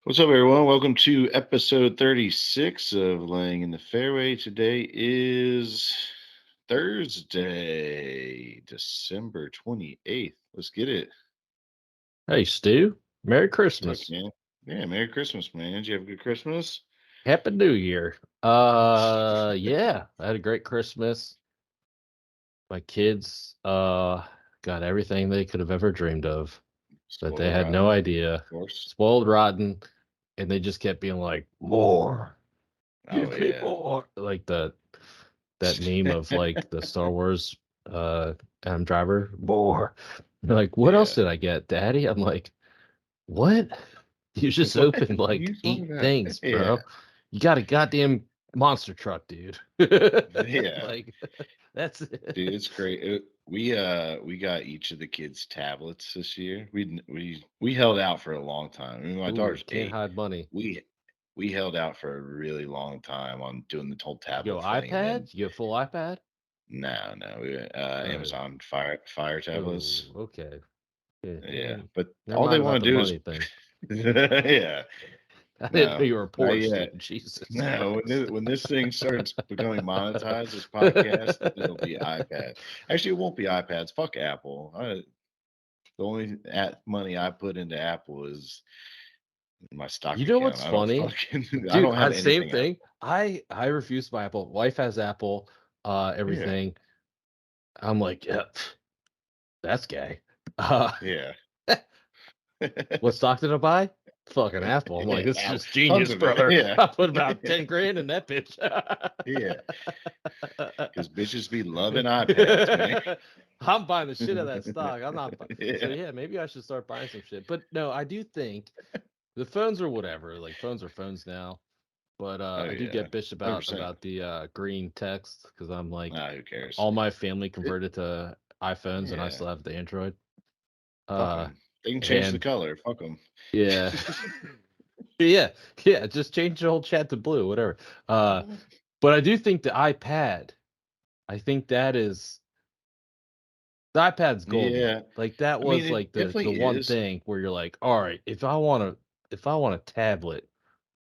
What's up, everyone? Welcome to episode 36 of Laying in the Fairway. Today is Thursday, December 28th. Let's get it. Hey, Stu. Merry What's up, Christmas. man? Yeah, Merry Christmas, man. Did you have a good Christmas? Happy New Year. Yeah, I had a great Christmas. My kids got everything they could have ever dreamed of, but they Spoiled had no rotten, idea. of course. Spoiled rotten, and they just kept being like, "More. Oh, Give me yeah. more." Like that meme of like the Star Wars Adam Driver, more. They're like, "What else Yeah. did I get, Daddy?" I'm like, "What? You just What? What opened are like you talking 8 about? things, Yeah. bro. You got a goddamn monster truck, dude." Yeah. Like that's Dude, it's great. We got each of the kids tablets this year. We held out for a long time. I mean, my ooh, daughter's can't 8. hide money. We we held out for a really long time on doing the whole You go tablet thing, and then iPad? You go full iPad? no, we Oh, Amazon Fire tablets. oh, okay. Yeah, Yeah, mm, but never all they mind about want the to do is money thing. yeah, I didn't know no, you were not poor, Stu. yet. Jesus No, Christ. when this thing starts becoming monetized, this podcast, it'll be iPad. Actually, it won't be iPads. Fuck Apple. The only money I put into Apple is my stock You know account. what's I don't funny? fucking I Dude, don't have same anything thing. Apple. I refuse to buy Apple. Wife has Apple, Yeah, everything. I'm like, yeah, that's gay. Uh, yeah, what stock did I buy? Fucking Apple. I'm like, yeah. this is just Tons genius, of it. brother. Yeah, I put about 10 grand in that bitch. yeah. Because bitches be loving iPads, man. I'm buying the shit out of that stock. I'm not. So Yeah. yeah, maybe I should start buying some shit. But no, I do think the phones are whatever. Like phones are phones now. But Oh I do yeah. get bitched 100%. about the green text because I'm like, Nah, who cares? all my family It, converted to iPhones and I yeah. still have the Android. Fuck Uh, them. They can change the and color. Fuck them. yeah, yeah, yeah. Just change the whole chat to blue, whatever. Uh, but I do think the iPad. I think that is the iPad's golden. Yeah. Like that I mean, was it like the definitely one is. thing where you're like, all right, if I want a tablet,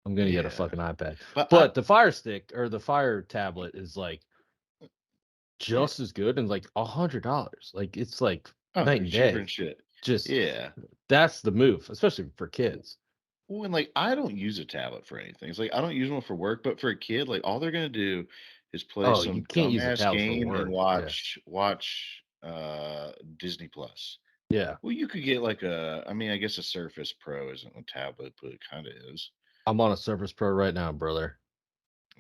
I'm gonna get a Yeah. fucking iPad. But I, But the Fire Stick or the Fire tablet is like yeah. just as good and like $100. Like it's like Oh, night they're and cheaper than day. shit. Just Yeah. that's the move, especially for kids. Well, and like I don't use a tablet for anything. It's like I don't use one for work, but for a kid, like all they're gonna do is play Oh, you some can't use a dumbass tablet for game and work. Yeah. watch Disney Plus. Yeah. Well, you could get like I mean, I guess a Surface Pro isn't a tablet, but it kind of is. I'm on a Surface Pro right now, brother.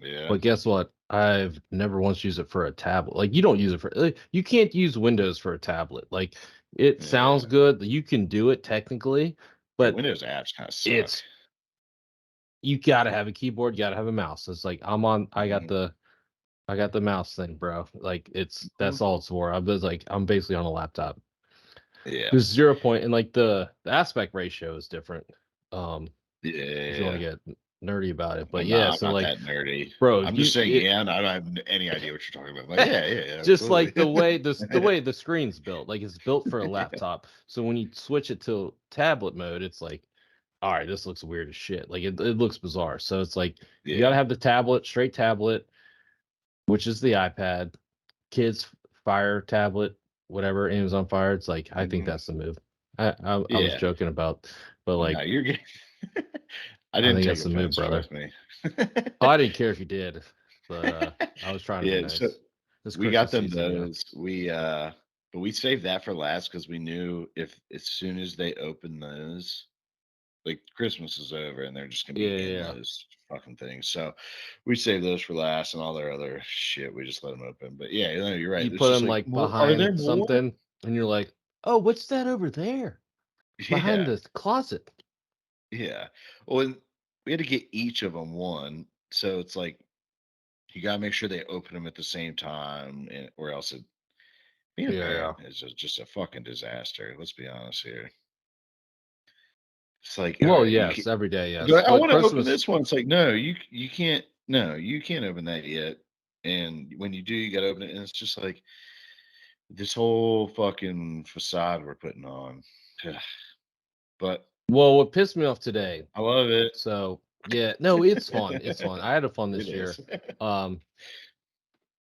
Yeah. But guess what? I've never once used it for a tablet. Like you don't use it for you can't use Windows for a tablet. Like it sounds Yeah. good. You can do it technically, Yeah. but Windows apps kind of suck. it's you gotta have a keyboard, you gotta have a mouse. It's like Hmm. I got the mouse thing, bro. Like it's Hmm. that's all it's for. I'm basically on a laptop. Yeah. There's 0 point and like the aspect ratio is different. Um if you want to Yeah. get nerdy about it. But I'm yeah, not. I'm so not like that nerdy. bro, I'm just you saying. it Yeah, and I don't have any idea what you're talking about. Like, yeah, just absolutely. like the way the screen's built, like it's built for a laptop. So when you switch it to tablet mode, it's like, all right, this looks weird as shit. Like it looks bizarre. So it's like you gotta Yeah. have the tablet, straight tablet, which is the iPad, kids Fire tablet, whatever, Amazon Fire. It's like I think Hmm. that's the move. I was Yeah. joking about, but No, like you're good. I I didn't think take that's the move, offense. brother. Trust me. Oh, I didn't care if you did, but I was trying to be Yeah. So nice. This we got Christmas them season, those. But we saved that for last because we knew if as soon as they open those, like Christmas is over and they're just gonna yeah, be in yeah. those fucking things. So we saved those for last, and all their other shit we just let them open. But yeah, no, you're right. You It's put just them like like more. Are there behind more? something, and you're like, "Oh, what's that over there behind Yeah, the closet?" yeah. Well, and we had to get each of them one, so it's like you gotta make sure they open them at the same time, or else being a Yeah, yeah. parent is just a fucking disaster. Let's be honest here. It's like, all Well, right, yes, every day, I go, yes, I but want to open Christmas, this one. It's like, no, you can't. No, you can't open that yet. And when you do, you got to open it. And it's just like this whole fucking facade we're putting on. But Well, what pissed me off today. I love it. So yeah, no, it's fun. It's fun. I had a fun It this year. is. Um,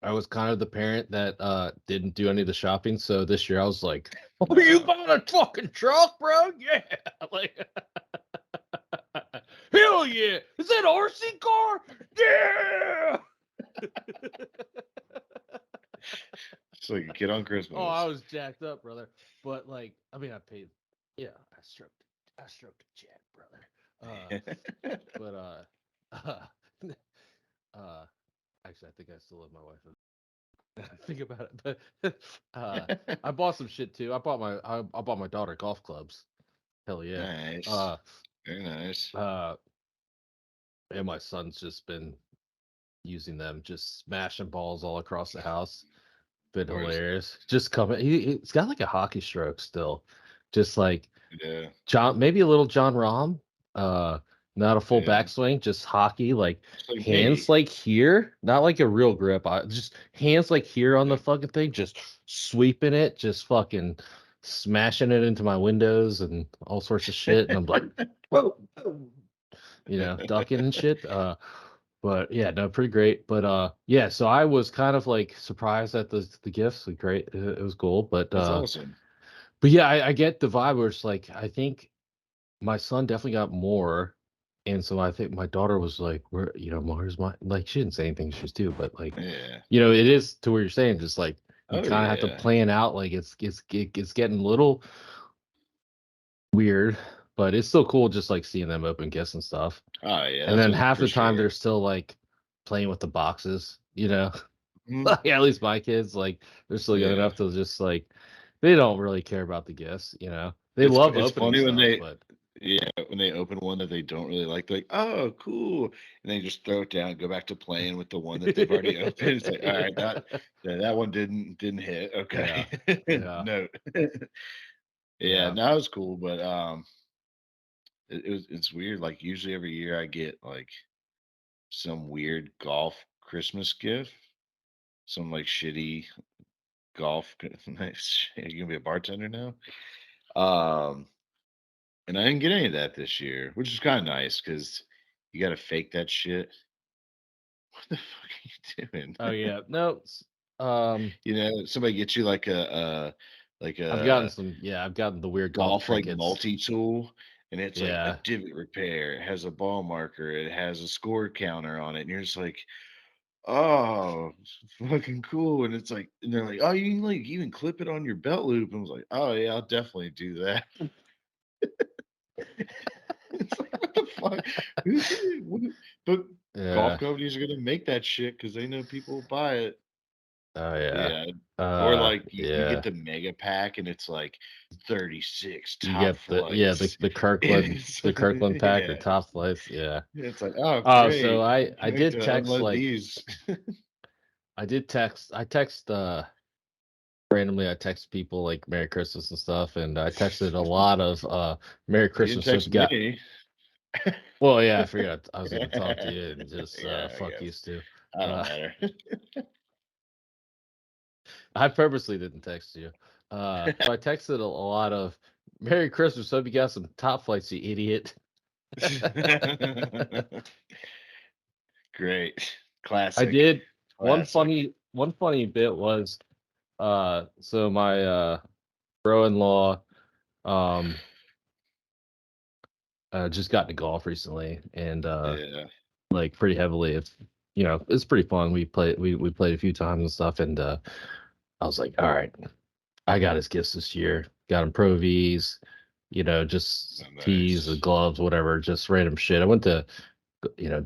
I was kind of the parent that didn't do any of the shopping. So this year I was like, "Oh, you No. bought a fucking truck, bro? Yeah, like hell yeah! Is that an RC car? Yeah!" So you get on Oh, I Christmas. was jacked up, brother. But like, I mean, I paid. Yeah, I stroked a jet, brother. But uh, actually, I think I still love my wife. Think about it, but I bought some shit too. I bought my daughter golf clubs. Hell yeah. Nice. Uh, Very nice. uh, and my son's just been using them, just smashing balls all across the house. Been Of course. hilarious. Just coming. He's got like a hockey stroke still, just like Yeah. John, maybe a little John Rahm. Uh, Not a full Yeah. backswing, just hockey, like Just like hands me. like here, not like a real grip. Just hands like here on the Yeah. fucking thing, just sweeping it, just fucking smashing it into my windows and all sorts of shit. And I'm like, whoa, whoa, ducking and shit. But yeah, no, pretty great. But yeah, so I was kind of like surprised at the gifts. Like, great, it was cool. That's awesome. But yeah, I get the vibe where it's like I think my son definitely got more, and so I think my daughter was like, "Where, where's my?" Like, she didn't say anything she was due, but like, Yeah. it is to where you're saying, just like you Oh kind of have to yeah. plan out. Like, it's getting a little weird, but it's still cool, just like seeing them open gifts and stuff. Oh yeah. And That's then a, half for the time they're sure. still like playing with the boxes. Mhm. At least my kids, like, they're still young Yeah. enough to just like they don't really care about the gifts. They love It's opening funny when stuff, they but yeah, when they open one that they don't really like, they're like, "Oh, cool," and they just throw it down, go back to playing with the one that they've already opened. It's like, all right, that yeah, yeah, that one didn't hit. yeah, Okay, yeah, no, yeah, yeah. no, it was cool, but it's weird. Like usually every year I get like some weird golf Christmas gift, some like shitty golf. You're gonna be a bartender now. Um, and I didn't get any of that this year, which is kind of nice because you got to fake that shit. What the fuck are you doing? Oh yeah, no. Um, Somebody gets you like like I've gotten a some. Yeah, I've gotten the weird golf golf like trinkets. multi-tool, and it's like a Yeah, divot repair. It has a ball marker. It has a score counter on it, and you're just like, oh, it's fucking cool. And it's like, and they're like, oh, you can like even clip it on your belt loop. And I was like, oh yeah, I'll definitely do that. It's like, what the fuck? But golf yeah. companies are gonna make that shit because they know people will buy it. Oh yeah. Yeah. Or like you get Yeah. the mega pack and it's like 36 You top get flights. the And Kirkland it's the Kirkland pack or yeah. top flights. Yeah. It's like, oh Oh, so great. I Can't wait did to text unload like these. I text randomly. I text people like Merry Christmas and stuff, and I texted a lot of Merry You didn't Christmas. So if text you got me. well, yeah, I forgot I was gonna talk to Yeah, you and just I fuck you guess. too. I don't Uh matter. I purposely didn't text you. So I texted a lot of Merry Christmas. Hope you got some top flights, you idiot. Great. I Classic. did Classic. one funny bit was so my bro-in-law um just got into golf recently and Yeah. like pretty heavily. It's pretty fun. We played a few times and stuff, and I was like, all right, I got his gifts this year. Got him Pro V's, just Oh, tees, the nice. gloves, whatever, just random shit. I went to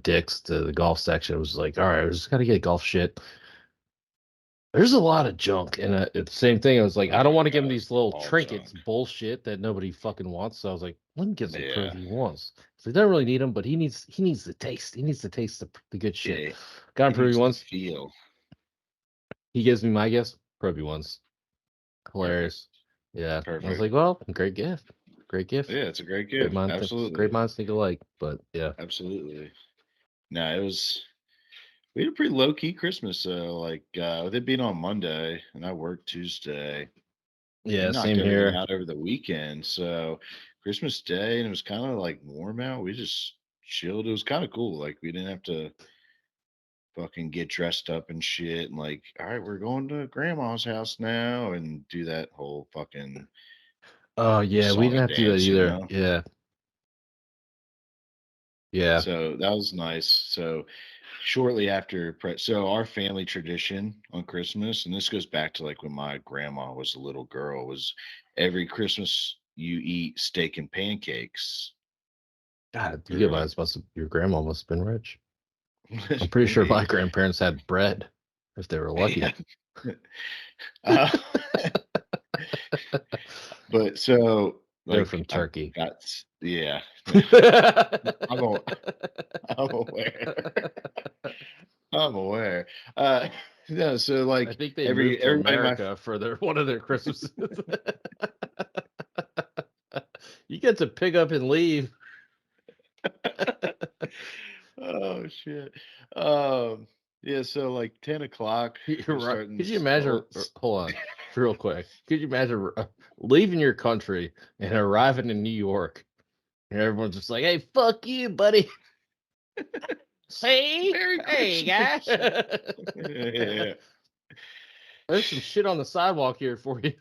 Dick's to the golf section. I was like, all right, I just gotta get golf shit. There's a lot of junk, and it's the same thing. I was like, Oh I don't my want to give him god. these little All trinkets, junk. bullshit that nobody fucking wants. So I was like, let me get some Pro Yeah. V ones. So he doesn't really need them, but he needs the taste. He needs to taste the good shit. Yeah. Got him He Pro V needs to ones. feel. He gives me my gifts, Pro V ones. Perfect. Hilarious. Yeah, I was Perfect. like, well, great gift, great gift. Yeah, it's a great Great gift. minds think, great Absolutely. minds think alike. But yeah, Absolutely. No, it was we had a pretty low key Christmas. So like with it being on Monday and I worked Tuesday, we yeah, knocked same everything here. out over the weekend. So Christmas Day, and it was kind of like warm out. We just chilled. It was kind of cool. Like we didn't have to fucking get dressed up and shit. And like, all right, we're going to grandma's house now, and do that whole fucking Oh yeah, we song didn't and have to do that dance. either. Yeah, yeah. So that was nice. So shortly after, so our family tradition on Christmas, and this goes back to like when my grandma was a little girl, was every Christmas you eat steak and pancakes. God, you Or guys must have, your grandma must have been rich. I'm pretty sure my maybe, grandparents had bread if they were yeah. lucky. Uh, but so They're like from I've Turkey. got yeah, I'm a, I'm aware. I'm aware. Uh no, so I like think they moved to everybody in my America for their one of their Christmases. You get to pick up and leave. oh shit. Um yeah, so like 10 o'clock You're we're right. starting Could you imagine? Hold on, real quick. Could you imagine leaving your country and arriving in New York, and everyone's just like, "Hey, fuck you, buddy." See, Merry hey, guy. Christmas. Yeah. There's some shit on the sidewalk here for you.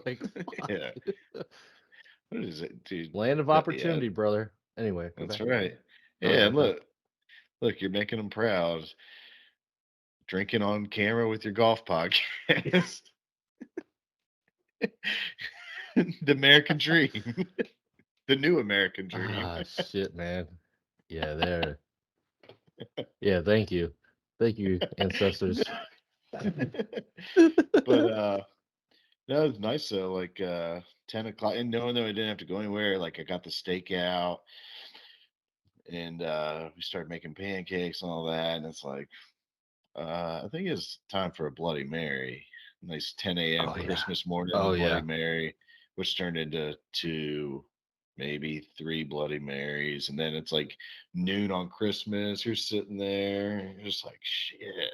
Like, fuck. Yeah. What is it, dude? Land of But yeah, opportunity, brother. Anyway, go that's back. right. Sorry Yeah, about that. look, you're making them proud. Drinking on camera with your golf podcast. The American dream. The new American dream. Ah, shit, man. Yeah, there. Yeah, thank you, ancestors. But that was nice though. Like 10 o'clock, and knowing that I didn't have to go anywhere, like I got the steak out, and we started making pancakes and all that. And it's like, I think it's time for a Bloody Mary. Nice 10 a.m. Oh yeah. Christmas morning, a Oh Bloody yeah. Mary, which turned into two, maybe three Bloody Marys. And then it's like noon on Christmas. You're sitting there, you're just like, shit,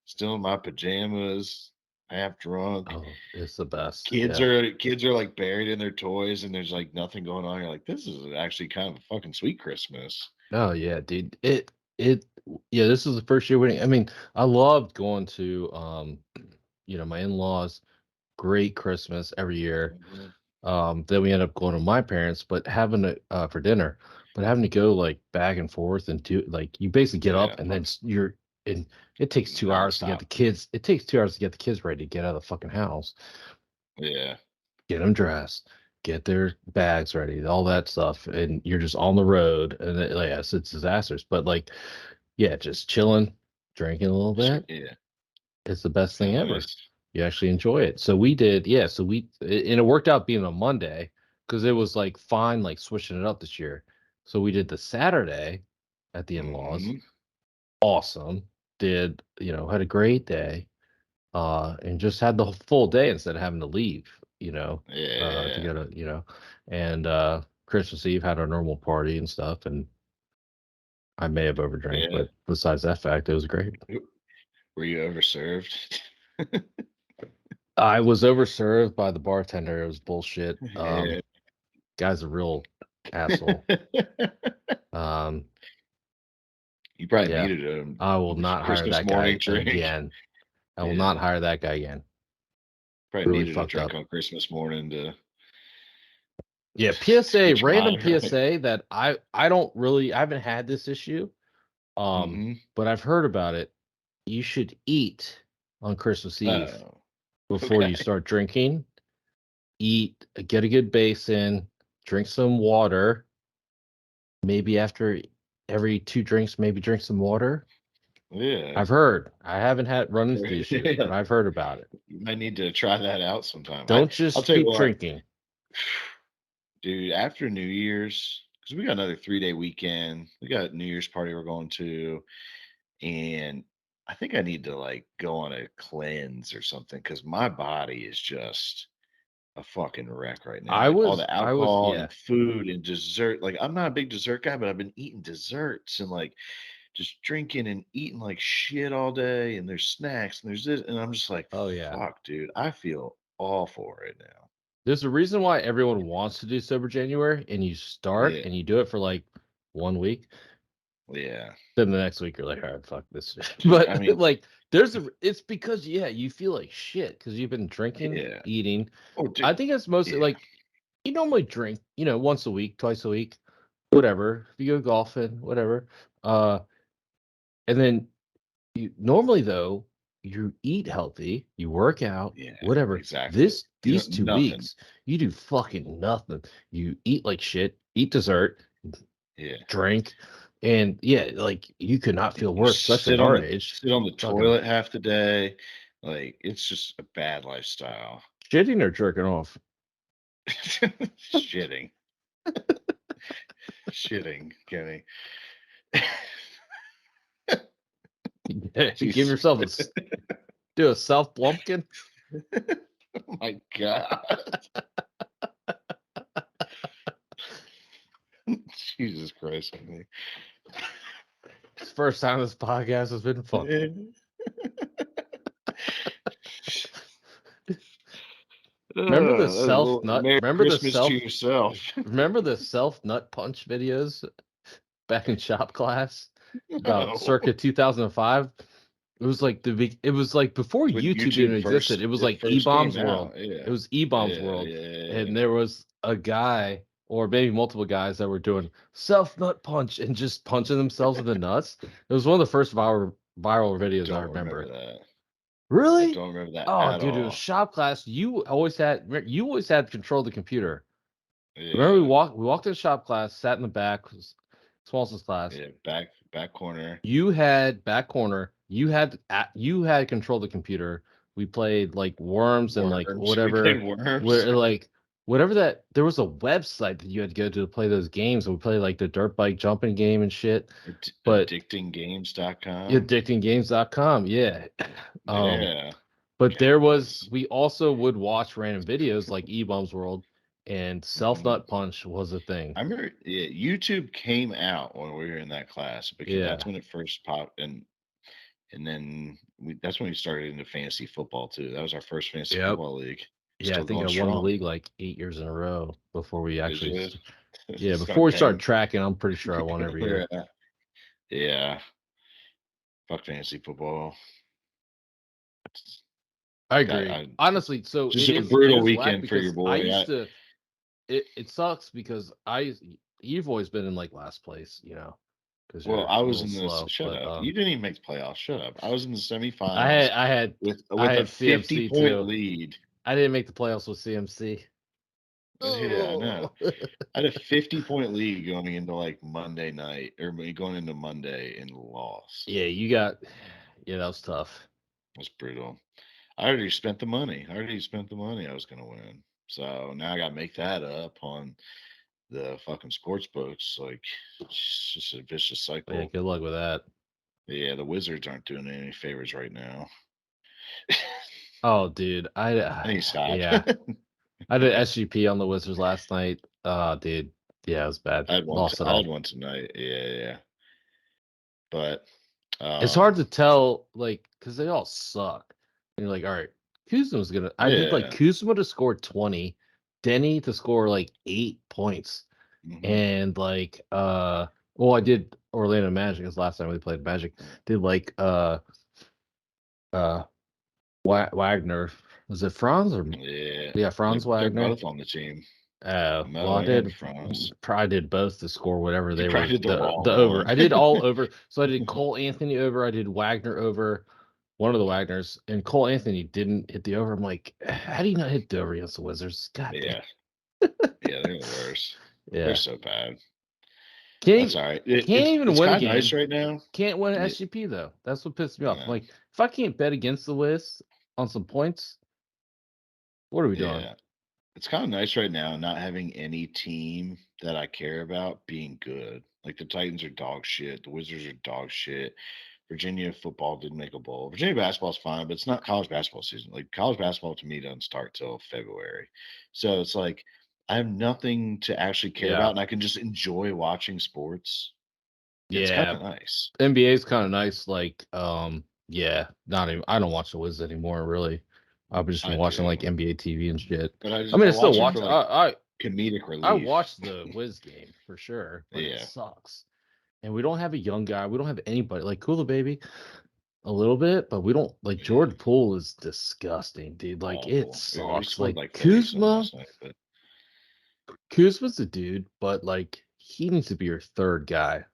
still in my pajamas, half drunk. Oh, it's the best. Kids Yeah. are kids are like buried in their toys, and there's like nothing going on. You're like, this is actually kind of a fucking sweet Christmas. Oh yeah, dude. It yeah, this is the first year winning. I mean, I loved going to my in-laws, great Christmas every year. Mhm. Then we end up going to my parents, but having to for dinner, but having to go like back and forth and do like you basically get Yeah, up and then you're and it takes 2 hours to get nonstop. the kids. It takes 2 hours to get the kids ready to get out of the fucking house, Yeah, get them dressed, get their bags ready, all that stuff, and you're just on the road. And like, yes, it's disastrous, but like, yeah, just chilling, drinking a little bit. yeah, It's the best thing ever. nice. You actually enjoy it. So we did, yeah. And it worked out being a Monday because it was like fine, like switching it up this year. So we did the Saturday at the in-laws. Mhm. Awesome. Had a great day. And just had the full day instead of having to leave, to Yeah, go to, and Christmas Eve had our normal party and stuff. And I may have overdrank, yeah. but besides that fact, it was great. Were you overserved? I was overserved by the bartender. It was bullshit. Yeah. Guy's a real asshole. Um, You probably yeah, needed a I will not hire Christmas that morning guy drink. again. I will not Yeah, hire that guy again. probably Really needed a fucked drink up. on Christmas morning to Yeah, PSA, get your random mind right. PSA that I don't really I haven't had this issue. Mhm. But I've heard about it. You should eat on Christmas Eve Oh, before you okay. start drinking. Eat, get a good base in, drink some water. Maybe after every 2 drinks, maybe drink some water. Yeah. I've heard. I haven't had run into the issue, but Yeah. I've heard about it. You might need to try that out sometime. Don't I'll just tell you keep what, drinking. dude, after New Year's, because we got another 3-day weekend. We got a New Year's party we're going to, and I think I need to like go on a cleanse or something because my body is just a fucking wreck right now. Like all the alcohol Yeah. and food and dessert. Like I'm not a big dessert guy, but I've been eating desserts and like just drinking and eating like shit all day. And there's snacks and there's this, and I'm just like, Oh yeah. fuck, dude, I feel awful right now. There's a reason why everyone wants to do sober January, and you start Yeah. and you do it for like 1 week. Yeah. Then the next week you're like, all right, fuck this shit. But I mean, like, it's because you feel like shit because you've been drinking, yeah. eating. Oh, I dude. think it's mostly Yeah. like you normally drink, once a week, twice a week, whatever. If you go golfing, whatever. And then you normally though you eat healthy, you work out, Yeah. whatever. Exactly. You know, These two nothing. weeks, you do fucking nothing. You eat like shit, eat dessert, Yeah. drink, and yeah, like you could not feel You worse, especially at our age. sit on the Fucking toilet half the day. Like it's just a bad lifestyle. shitting or jerking off. Shitting. Shitting, Kenny. Give Jesus. yourself do a self plumpkin. Oh my God. Jesus Christ, Kenny. It's the first time this podcast has been fun. Remember the self Well, nut? Merry Remember the Christmas to self? yourself. Remember the self nut punch videos back in shop class about No. circa 2005? It was like it was like before When YouTube even YouTube existed. first It was it like first E-Bombs came World. out. Yeah. It was E-Bombs Yeah, World. yeah, And there was a guy or maybe multiple guys that were doing self nut punch and just punching themselves in the nuts. It was one of the first viral videos I don't remember remember. that. I Really? don't remember that Oh, at dude, it was all. shop class. You always had control of the computer. Remember Yeah. we walked in shop class, sat in the back, smallest class. Yeah. Back corner. You had back corner. You had control of the computer. We played like worms and like Worms. We played whatever, worms. where like whatever that there was a website that you had to go to play those games. And we played like the dirt bike jumping game and shit. But Addictinggames.com. addictinggames.com, yeah. Um, Yeah. but God there was bless. we also would watch random videos like E-Bombs World and Self Mhm. Nut Punch was a thing. I remember, yeah, YouTube came out when we were in that class because that's Yeah. when it first popped, and then that's when we started into fantasy football too. That was our first fantasy Yep. football league. Yeah, I Still think going I won the strong. league like 8 years in a row before we Is actually. it? Yeah, It's before not we started 10. tracking, I'm pretty sure I won every year. Yeah. Yeah. Fuck fantasy football. I I, agree. I Honestly, so just it a is it brutal is whack weekend for your because I boy. used to. It sucks because you've always been in like last place, because Well, you're I a was little in this. slow. Shut But up! You didn't even make the playoffs. Shut up! I was in the I semifinals had I had I with a had CMC 50-point too. lead. I didn't make the playoffs with CMC. Yeah, I know. Oh. I had a 50-point lead going into like Monday night or going into Monday and lost. Yeah, yeah, that was tough. It was brutal. I already spent the money. I was going to win. So now I got to make that up on the fucking sports books. Like, it's just a vicious Yeah, cycle. good luck with that. Yeah, the Wizards aren't doing any favors right now. Oh, dude, I need to stop. yeah, I did SGP on the Wizards last night. Dude, yeah, it was bad. Lost it I had all. one tonight. Yeah, yeah. But It's hard um, to tell, like, because they all suck. And you're like, all right, Kuzma's gonna. I did like yeah. Kuzma to score 20, Denny to score like 8 points, Hmm. and like, well, I did Orlando Magic because last time we played Magic. Did like, uh, Wagner. Was it Franz or Yeah. yeah, Franz They're Wagner? both on the team. Well, Mo I and did France. probably did both to score whatever You they probably were did the the wrong over. one. I did all over. So I did Cole Anthony over. I did Wagner over. One of the Wagners and Cole Anthony didn't hit the over. I'm like, how do you not hit the over against the Wizards? God damn. Yeah. Yeah, they're the worst. They're Yeah. so bad. Can't That's even, all right. can't even It's win a kind of nice game. right now. Can't win an Yeah, SGP though. That's what pissed me I off. I'm know. like, if I can't bet against the Wiz on some points, what are we doing? Yeah. It's kind of nice right now not having any team that I care about being good. Like the Titans are dog shit. The Wizards are dog shit. Virginia football didn't make a bowl. Virginia basketball's fine, but it's not college basketball season. Like college basketball to me doesn't start till February. So it's like I have nothing to actually care about Yeah. and I can just enjoy watching sports. It's kind Yeah. of nice. NBA is kind of nice. Like, yeah, not even. I don't watch the Wiz anymore, really. I've just been I watching like do, NBA TV and shit. but I mean, I I still watch it watch. for like I comedic I relief. watched the Wiz game for sure, but it Yeah, sucks. And we don't have a young guy. We don't have anybody like Cooler Baby a little bit, but we don't like yeah, Jordan Poole is disgusting, dude. Like it awful. Yeah, he sucks. scored Like like 30-something last night, but Kuzma's a dude, but like he needs to be your third guy.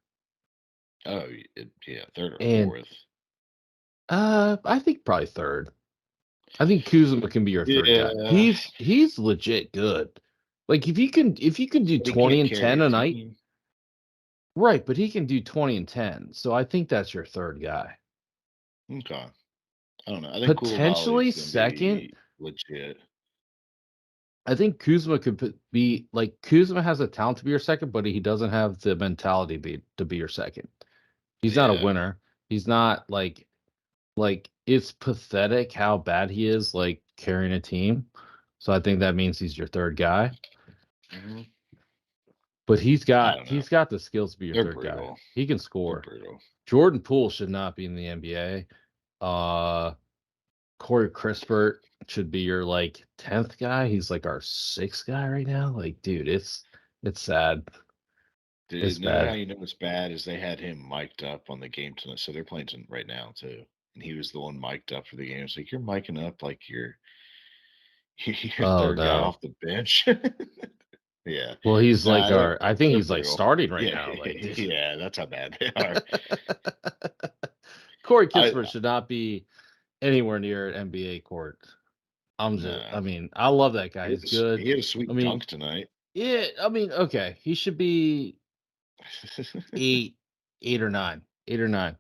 yeah, third or And fourth. I think probably third. I think Kuzma can be your third guy. Yeah, He's legit good. Like if you can do but he 20 can't and carry 10 a a night, team. right, but he can do 20 and 10. So I think that's your third guy. Okay, I don't know. I think Potentially Koulibaly's gonna second. be legit. I think Kuzma could be like Kuzma has a talent to be your second, but he doesn't have the mentality to be your second. He's not a Yeah. winner. He's not like it's pathetic how bad he is like carrying a team. So I think that means he's your third guy. Hmm. But I don't know. he's got the skills to be your They're third guy. brutal. He can They're score. brutal. Jordan Poole should not be in the NBA. Corey Crispert should be your like 10th guy. He's like our 6th guy right now. Like, dude, it's sad. It's Dude, know how bad. you know it's bad is they had him mic'd up on the game tonight. So they're playing right now too. And he was the one mic'd up for the game. It's like you're micing up like you're your Oh third guy no. off the bench. Yeah. Well, he's like Nah, our I think they're he's like brutal. starting right Yeah, now. Like dude. yeah, that's how bad they are. Corey I Kispert should not be anywhere near an NBA court. I no. mean, I love that guy. He's He good. had a I sweet mean, dunk tonight. yeah, I mean, okay. He should be eight, 8 or 9, 8 or 9.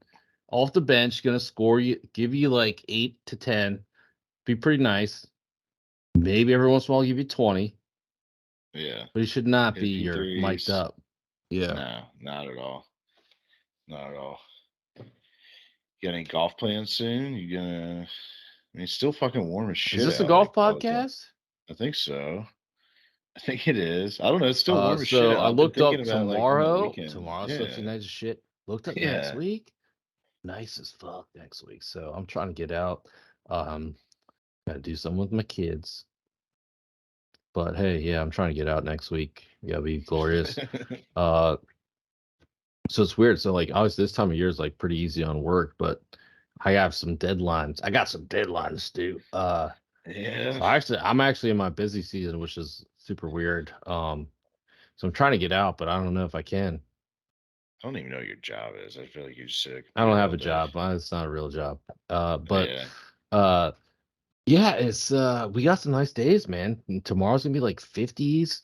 Off the bench, gonna score you, give you like 8 to 10. Be pretty nice. Maybe every once in a while give you 20, Yeah. but he should not Hit a be few your mic'd threes. up. Yeah. No, not at all. Not at all. You got any golf plans soon? You gonna I mean it's still fucking warm as Is shit this a out. golf Like all the time. podcast? I think so. I think it is. I don't know. It's still warm as shit So out. I I've been looked thinking up about like going on the tomorrow. weekend. Tomorrow's supposed to be Yeah. nice as shit. Looked up next Yeah. week. Nice as fuck next week. So I'm trying to get out. Um, Gotta do something with my kids. But hey, yeah, I'm trying to get out next week. Gotta be glorious. Uh, so it's weird. So like, obviously, this time of year is like pretty easy on work, but I have some deadlines. I got some deadlines too. Yeah. I'm actually in my busy season, which is super weird. So I'm trying to get out, but I don't know if I can. I don't even know what your job is. I feel like you just sit at a I don't computer have all a day. job. It's not a real job. But Yeah. uh, yeah, it's we got some nice days, man. And tomorrow's gonna be like 50s.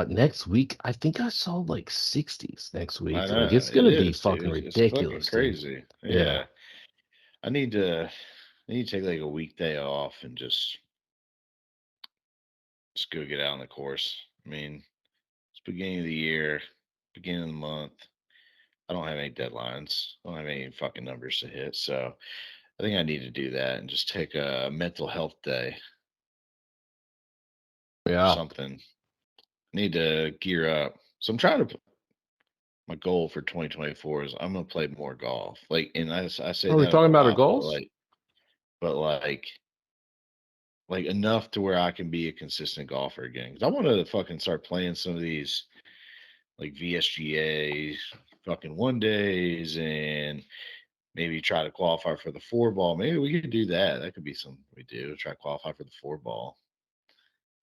Next week, I think I saw like 60s next I week. Like know. it's It gonna be is, fucking dude. It's fucking ridiculous, dude. crazy. Yeah. Yeah. I need to take like a weekday off and just go get out on the course. I mean, it's beginning of the year, beginning of the month. I don't have any deadlines. I don't have any fucking numbers to hit. So I think I need to do that and just take a mental health day or Yeah. something. I need to gear up. So I'm trying to my goal for 2024 is I'm gonna play more golf. Like, and I say Are we that a talking about our lot, goals? but like enough to where I can be a consistent golfer again. Because I want to fucking start playing some of these like VSGA fucking one days and maybe try to qualify for the Fourball. Maybe we could do that. That could be something we do. Try to qualify for the Fourball.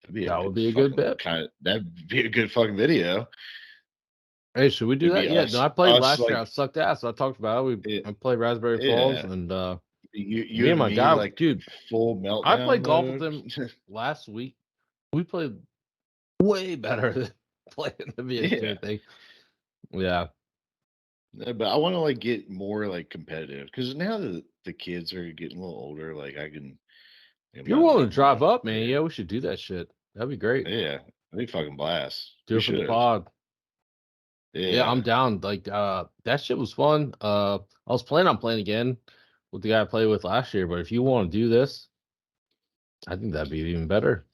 That'd be a That would good be a good fucking bet. kind of. That'd be a good fucking video. Hey, should we do It'd that? be Yeah, no, us, I played us last year. I like sucked ass. I talked about it. it. I played Raspberry Falls Yeah, and you me and and my me guy, like dude, full I meltdown played golf with mode. him last week. We played way better than playing the Yeah. VSJ thing. Yeah. But I want to like get more like competitive because now that the kids are getting a little older, like I'm If you're not willing to letting them drive up up, man, there. yeah, we should do that shit. That'd be great. Yeah, they fucking blast. Do We it for the should. pod. Yeah, I'm Yeah, down. Like that shit was fun. I was planning on playing again with the guy I played with last year, but if you want to do this, I think that'd be even better.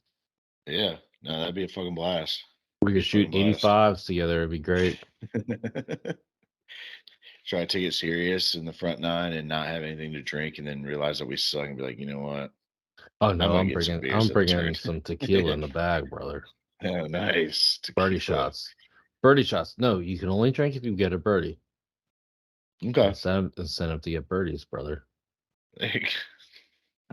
yeah. No, that'd be a fucking blast. We Be could a shoot fucking blast. 85s together. It'd be great. Try to take it serious in the front nine and not have anything to drink, and then realize that we suck and be like, you know what? Oh I no, might get some I'm beers at the bringing church. some tequila in the bag, brother. Oh, nice. Birdie Tequila. shots. Birdie shots. No, you can only drink if you get a birdie. Okay. Incentive to get birdies, brother.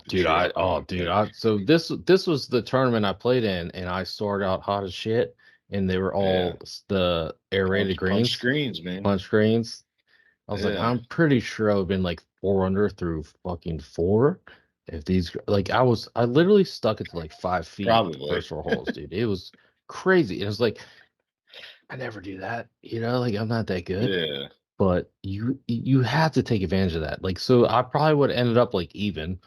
Dude, Yeah. Okay. so this was the tournament I played in, and I started out hot as shit, and they were Yeah. all the aerated Punch greens, screens, man. punch screens. I was like, Yeah. I'm pretty sure I've been like 4 under through fucking 4. If these like I literally stuck it to like 5 feet the Probably. first 4 holes, dude. It was crazy. It was like I never do that, like I'm not that good. Yeah. But you have to take advantage of that. Like so I probably would have ended up like even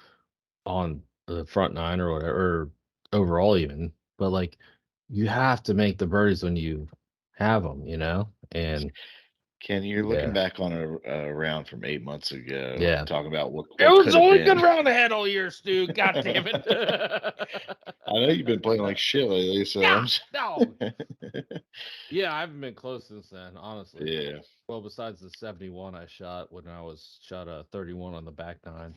on the front 9 or whatever, or overall even. But like you have to make the birdies when you have them, and Ken, you're looking yeah. back on a round from 8 months ago, Yeah. talking about It what was could have only been. good round ahead all year, Stu. God damn it. I know you've been playing like shit lately, so Yeah, no. Yeah, I haven't been close since then, honestly. yeah. Well, besides the 71 I shot when I shot a 31 on the back 9.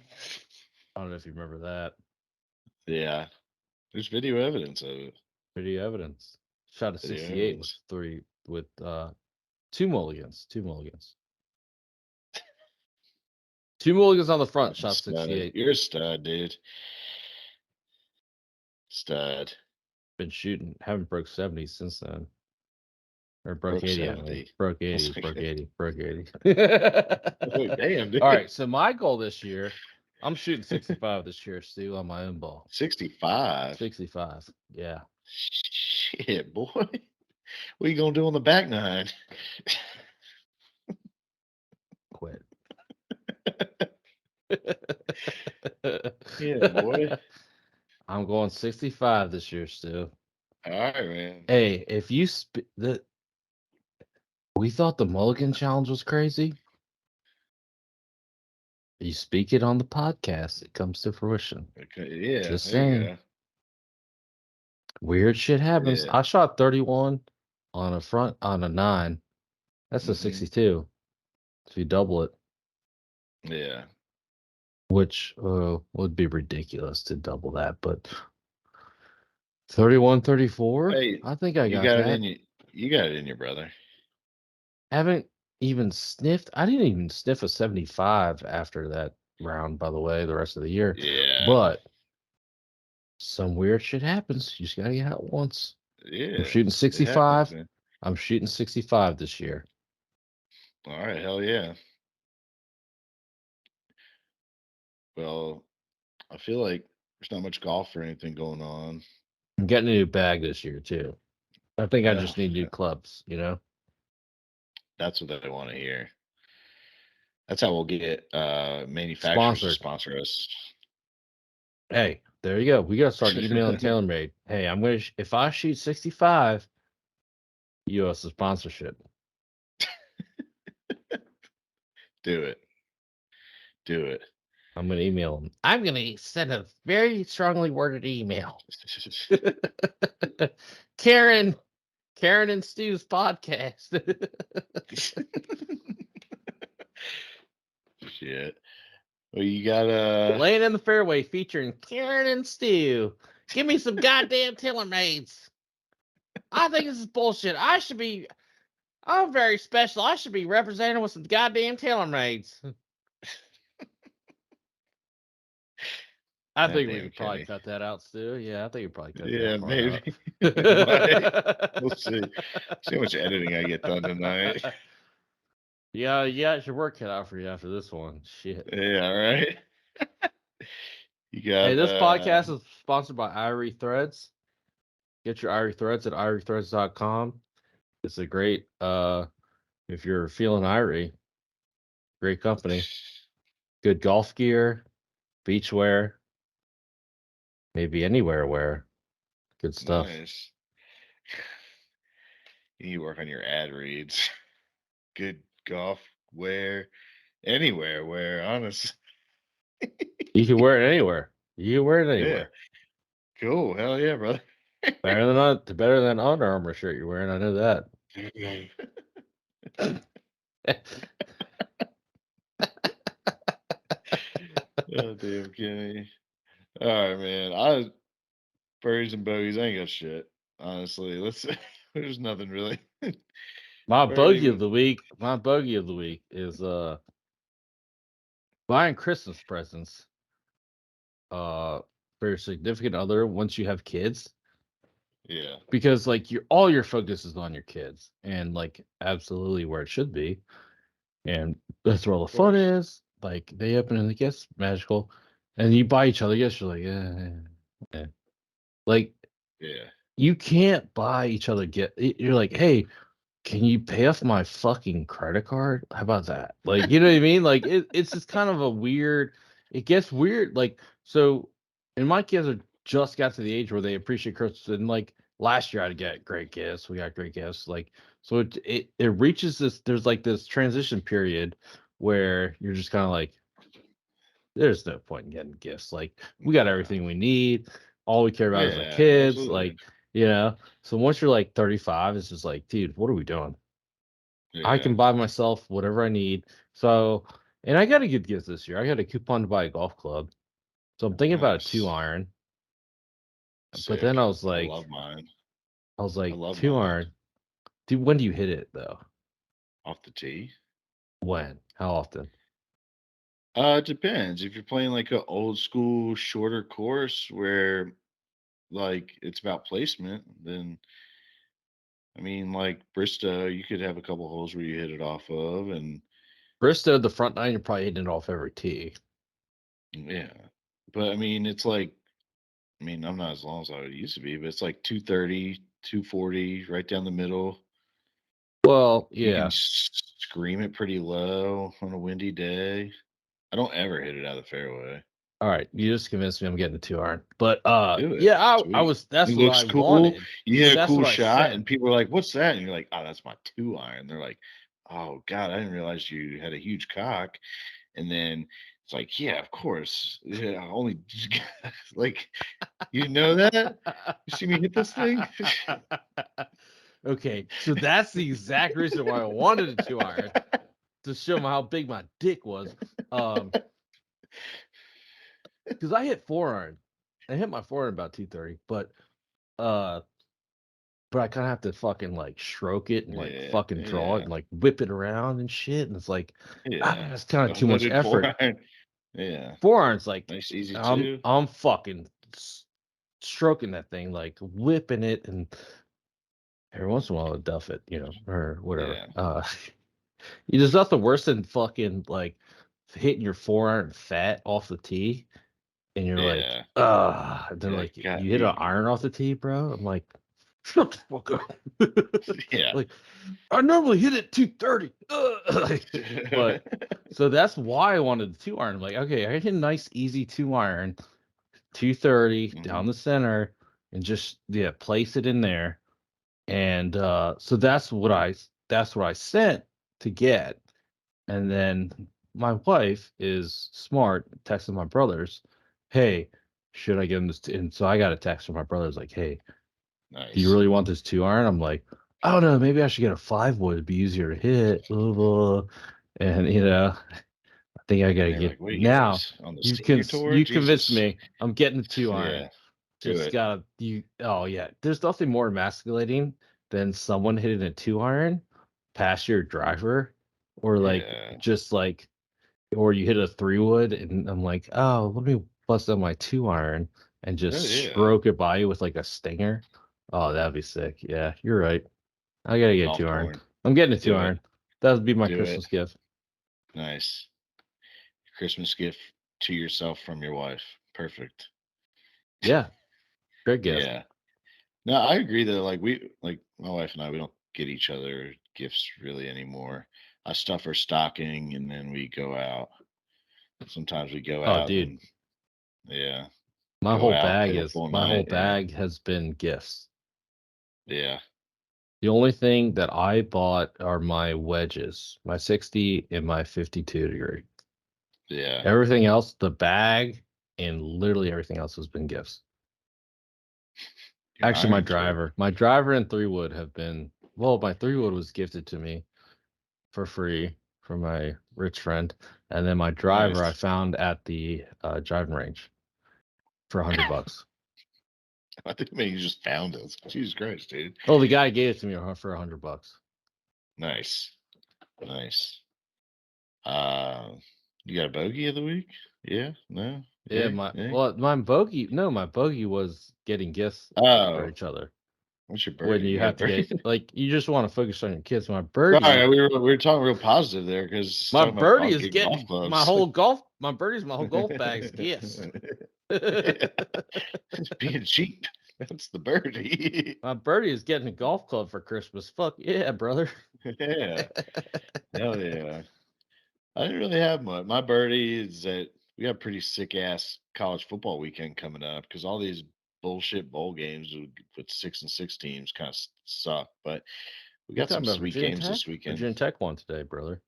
I don't know if you remember that. Yeah. There's video evidence of it. Video evidence. Shot a Video 68 evidence. with 2 mulligans. 2 mulligans. 2 mulligans on the front, shot 68. You're a stud, dude. Stud. Been shooting. Haven't broke 70 since then. Or broke Broke 80, I mean. 70. Broke I 80, was like, broke 80, broke 80. like, damn, dude. All right, so my goal this year, I'm shooting 65 this year, Stu, on my own ball. 65. 65, yeah. Shit, boy. What are you gonna do on the back 9? Quit. Yeah, boy. I'm going 65 this year, Stu. All right, man. Hey, if you we thought the Mulligan Challenge was crazy. You speak it on the podcast, it comes to fruition. Okay, yeah, Just there you saying. go. Weird shit happens. Yeah. I shot 31 on a 9. That's a Hmm. 62. If you double it. Yeah. Which would be ridiculous to double that, but 31, 34? Hey, I think I you got got it that. in you. You got it in your brother. Haven't even sniffed. I didn't even sniff a 75 after that round, by the way, the rest of the year. Yeah. But some weird shit happens. You just gotta get out once. Yeah. I'm shooting It 65. happens, man. I'm shooting 65 this year. All right, hell yeah. Well, I feel like there's not much golf or anything going on. I'm getting a new bag this year too. I think I Yeah, just need new clubs, that's what they want to hear. That's how we'll get manufacturers to Sponsored. sponsor us. Hey, there you go. We gotta start emailing TaylorMade. Hey, I'm gonna if I shoot 65, you owe us a sponsorship. Do it. Do it. I'm gonna email them. I'm gonna send a very strongly worded email. Karen and Stu's podcast. Shit. Well, you got Laying in the fairway featuring Karen and Stu. Give me some goddamn TaylorMades. I think this is bullshit. I'm very special. I should be represented with some goddamn TaylorMades. I think we could probably cut that out, Stu. Yeah, I think you probably cut that part maybe. out. We'll see. See how much editing I get done tonight. Yeah, it's your work cut out for you after this one. Shit. Yeah, all right. You got Hey, this podcast is sponsored by Irie Threads. Get your Irie Threads at iriethreads.com. It's a great if you're feeling Irie, great company. Good golf gear, beach wear, maybe anywhere wear. Good stuff. nice. You need to work on your ad reads. Good golf wear, anywhere wear, honestly. You can wear it anywhere. You can wear it Yeah. anywhere. Cool. Hell yeah, brother. Better than Under Armour shirt you're wearing. I know that. Oh, damn, Kenny. All right, man. I birdies and bogeys. I ain't got shit. Honestly, let's. There's nothing really. My Barely bogey of even. the week. My bogey of the week is buying Christmas presents for your significant other once you have kids. Yeah. Because like all your focus is on your kids and like absolutely where it should be. And that's where all the Of fun course. is. Like they open and it gets magical. And you buy each other gifts, you're like, yeah. Like Yeah. you can't buy each other you're like, hey, can you pay off my fucking credit card? How about that? Like, you know what I mean? Like it's just kind of a weird, it gets weird. Like, so and my kids are just got to the age where they appreciate Christmas. And like last year I'd get great gifts. We got great gifts. Like, so it reaches this, there's like this transition period where you're just kind of like, there's no point in getting gifts. Like, we got Nah. everything we need. All we care about is our Yeah. kids. Absolutely. Like, you know. So once you're like 35, it's just like, dude, what are we doing? I Yeah. can buy myself whatever I need. So, and I got a good gift this year. I got a coupon to buy a golf club. So I'm thinking about a two Nice. iron. But then Sick. I love mine. I was I like, love two mine. iron. Dude, when do you hit it though? Off the tee. When? How often? It depends. If you're playing like a old school shorter course where like it's about placement, then I mean like Bristow, you could have a couple holes where you hit it off of, and Bristow, the front nine, you're probably hitting it off every tee. yeah. But I mean, it's like I mean, I'm not as long as I used to be, but it's like 230, 240, right down the middle. Well, You can yeah. scream it pretty low on a windy day. I don't ever hit it out of the fairway. All right. You just convinced me I'm getting a two iron. But Do it. yeah, I Sweet. was that's It what looks I cool. wanted. You So hit a that's cool what I shot, sent. and people are like, "What's that?" And you're like, "Oh, that's my two iron." They're like, "Oh God, I didn't realize you had a huge cock." And then it's like, "Yeah, of course. Yeah, only like you know that. You see me hit this thing." Okay, so that's the exact reason why I wanted a two iron to show them how big my dick was. Because I hit four iron. I hit my four iron about 230, uh, but I kind of have to fucking like stroke it and like Yeah, fucking draw it yeah, and like whip it around and shit. And it's like, yeah. it's kind of A too much hooded four effort. iron. Yeah, Four irons, like nice, easy I'm too. I'm fucking stroking that thing, like whipping it, and every once in a while I duff it, or whatever. Yeah, There's nothing worse than fucking like hitting your four iron fat off the tee, and you're like, yeah. they're You're like, like, God, you hit an you, iron off the tee, bro. I'm like, shut the fuck up. yeah. Like, I normally hit it 230. But so that's why I wanted the two iron. I'm like, okay, I hit a nice, easy two iron, 230 Mhm. down the center, and just place it in there. And so that's what I sent to get. And then my wife is smart, texting my brothers, hey, should I give him this? And so I got a text from my brothers like, hey, do you Nice. really want this two iron? I'm like, I don't know, maybe I should get a 5 wood. It'd be easier to hit. Blah, blah. And I think I And gotta they're get like, "What are you now. guys on the You senior can tour?" you convinced Jesus. me. I'm getting the two iron. Yeah, do Just it. gotta you. Oh yeah, there's nothing more emasculating than someone hitting a two iron past your driver, or like Yeah. just like, or you hit a 3 wood, and I'm like, oh, let me bust out my two iron and just Oh yeah. stroke it by you with like a stinger. Oh, that'd be sick. Yeah, you're right. I gotta get a Golf two iron. porn. I'm getting a two Do it. iron. That would be my Do it. Christmas gift. Nice. Christmas gift to yourself from your wife. Perfect. Yeah, great gift. Yeah. No, I agree though. Like like my wife and I, we don't get each other gifts really anymore. I stuff her stocking and then we go out. Sometimes we go Oh, out dude, and yeah, my go whole out, bag play the is full my whole night. Yeah. bag has been gifts. Yeah. The only thing that I bought are my wedges, my 60 and my 52 degree. Yeah. Everything else, the bag and literally everything else has been gifts. Your Actually, my irons are driver, my driver and 3 wood have been, well, my 3 wood was gifted to me for free from my rich friend. And then my driver I nice. found at the driving range for $100. I think maybe you just found us. Jesus Christ, dude. Oh, the guy gave it to me for $100. Nice. You got a bogey of the week? Yeah? No? Yeah, my bogey. No, my bogey was getting gifts for Oh, each other. what's your When birdie? you got a have to birdie? get like you just want to focus on your kids. My birdie, Sorry, we were talking real positive there because my talking about birdie is getting golf getting clubs. my birdie's my whole golf bag's gifts. Being cheap. That's the birdie. My birdie is getting a golf club for Christmas. Fuck yeah, brother. Yeah. Hell yeah. I didn't really have much. My birdie is that we got a pretty sick ass college football weekend coming up because all these bullshit bowl games with 6-6 teams kind of suck. But we You're got some talking about sweet Virginia games Tech? this weekend. Virginia Tech won today, brother.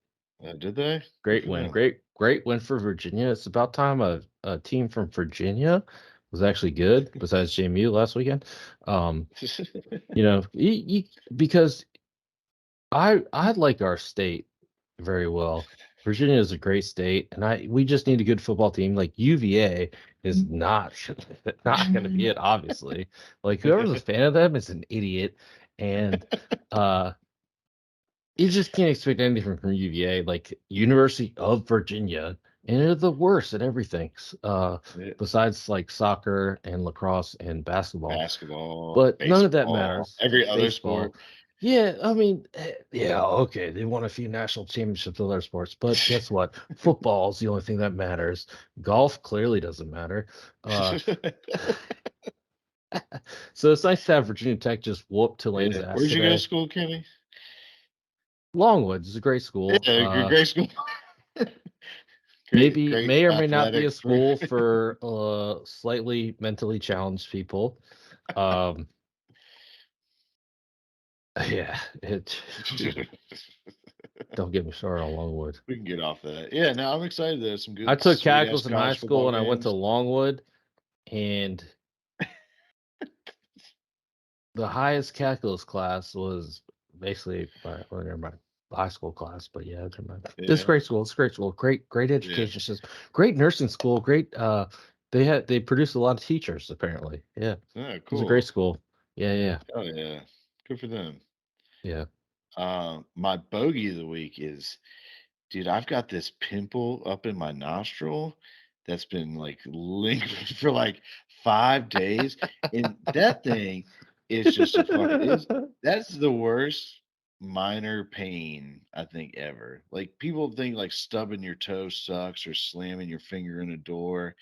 Did they? Good Great for win. them. Great win for Virginia. It's about time a team from Virginia was actually good, besides JMU last weekend. Because I like our state very well. Virginia is a great state, and we just need a good football team. Like UVA is not going to be it, obviously. Like whoever's a fan of them is an idiot, and you just can't expect anything from UVA. Like University of Virginia, and they're the worst at everything. Besides like soccer and lacrosse and basketball. Basketball, But none of that baseball, matters. every other Baseball. sport. Yeah, I mean, yeah, okay. They won a few national championships with other sports, but guess what? Football is the only thing that matters. Golf clearly doesn't matter. So it's nice to have Virginia Tech just whoop Tulane's ass Where'd you go today. to school, Kenny? Longwood is a great school. Yeah, great school. May or may not be a athletic school for slightly mentally challenged people. Yeah, don't get me started on Longwood. We can get off that. Yeah, no, I'm excited. There's some good. I took sweet-ass calculus in high college school, football and I went to games. Longwood, and the highest calculus class was basically my high school class. But yeah, never mind. It's a great school. It's a great school. Great education system. Great nursing school. Great. They produced a lot of teachers apparently. Yeah. Oh, It was cool. a great school. Yeah. Oh yeah, good for them. Yeah. My bogey of the week is, dude, I've got this pimple up in my nostril that's been like lingering for like 5 days, and that thing is just a fucking. That's the worst minor pain I think ever. Like people think like stubbing your toe sucks or slamming your finger in a door.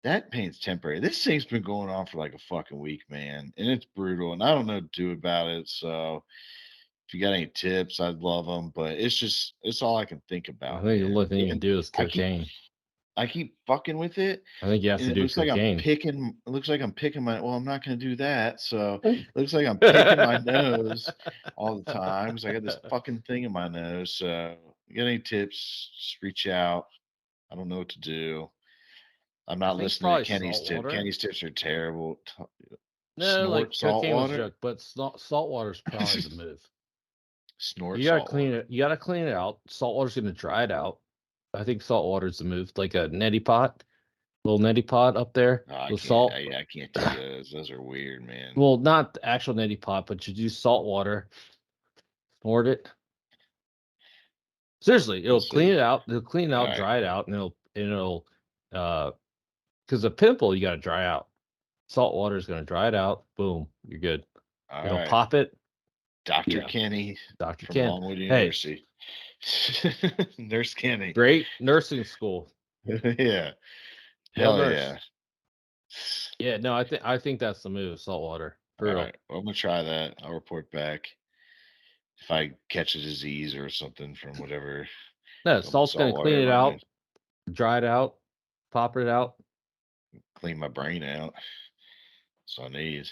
That pain's temporary. This thing's been going on for like a fucking week, man, and it's brutal, and I don't know what to do about it. So if you got any tips, I'd love them. But it's all I can think I about, think the man. only thing you can And do is I keep cocaine. I keep fucking with it, I think you have and to it do looks like I'm cocaine. picking. It looks like I'm picking my. Well, I'm not going to do that. So it looks like I'm picking my nose all the time because I got this fucking thing in my nose. So you got any tips? Just reach out. I don't know what to do. I'm I not think listening to probably Kenny's salt tip. water. Kenny's tips are terrible. No, Snort like salt cocaine was a water. joke, but salt water is probably the move. Snort You gotta salt clean water. it. You gotta clean it out. Salt water's gonna dry it out. I think salt water's the move. Like a neti pot, little neti pot up there Oh, I with can't. salt. I can't do those. Those are weird, man. Well, not the actual neti pot, but you do salt water, snort it. Seriously, it'll Let's clean see. it out. It'll clean it All out, right. dry it out, and it'll because a pimple you gotta dry out. Salt water is gonna dry it out. Boom, you're good. All It'll right. pop it. Dr. Yeah. Kenny Dr. from Ken. Longwood Hey, University. Nurse Kenny. great nursing school. Yeah. Hail Hell nurse. yeah. Yeah, no, I think that's the move. Salt water for All real. right. Well, I'm gonna try that. I'll report back if I catch a disease or something from whatever. No, Don't put salt's gonna salt water clean in it my out, nose. dry it out, pop it out. Clean my brain out. That's all I need.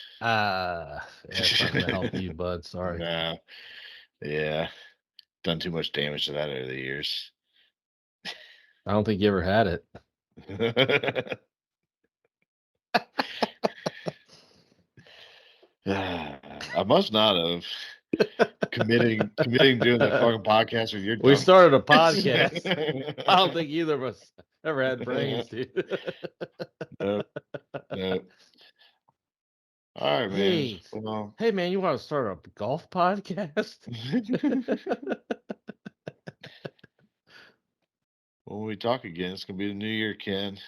It's not gonna help you, bud. Sorry. Nah. Yeah. Done too much damage to that over the years. I don't think you ever had it. I must not have committing doing that fucking podcast with your We dumb. started a podcast. I don't think either of us ever had brains, dude. Nope. All right, man. Hey, Well, hey, man, you want to start a golf podcast? when we talk again, it's gonna be the new year, Ken.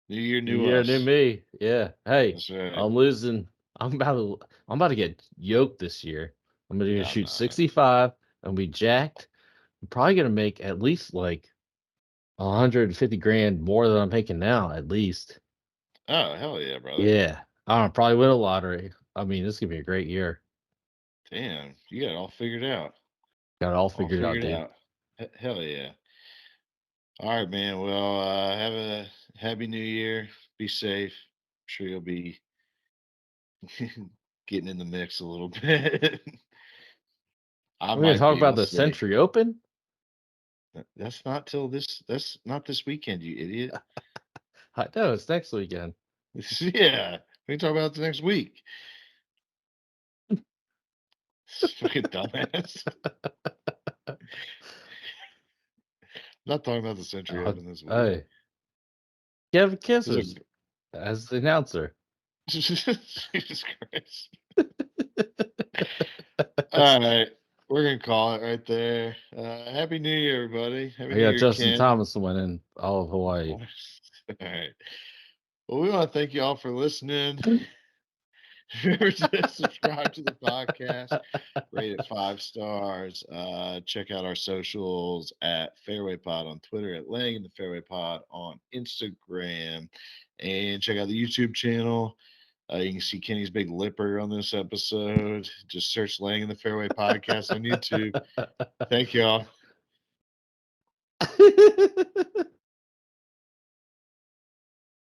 New year, New new year, new us. me. Yeah. Hey, That's right. I'm losing. I'm about to get yoked this year. I'm gonna No, shoot no. 65 and be jacked. I'm probably gonna make at least like 150 grand more than I'm making now, at least. Oh, hell yeah, brother. Yeah. I don't know, probably win a lottery. I mean, this is gonna be a great year. Damn, you got it all figured out. Got it all All figured out, figured dude. out. Hell yeah. All right, man. Well, have a happy new year. Be safe. I'm sure you'll be getting in the mix a little bit. I We're gonna might talk be. about We'll the see. Century Open. That's not till this. That's not this weekend, you idiot. I know it's next weekend. Yeah, we can talk about it next week. Fucking dumbass. Not talking about the Century Open this week. Hey, Kevin Those Kissers as the announcer. Jesus Christ. All right. We're gonna call it right there. Happy New Year, everybody. Happy I New got Year, Justin Ken. Thomas winning all of Of Hawaii. course. All right. Well, we want to thank you all for listening. Remember to subscribe to the podcast, rate it 5 stars. Check out our socials at Fairway Pod on Twitter, at Laying in the Fairway Pod on Instagram, and check out the YouTube channel. You can see Kenny's big lipper on this episode. Just search Laying in the Fairway Podcast on YouTube. Thank y'all.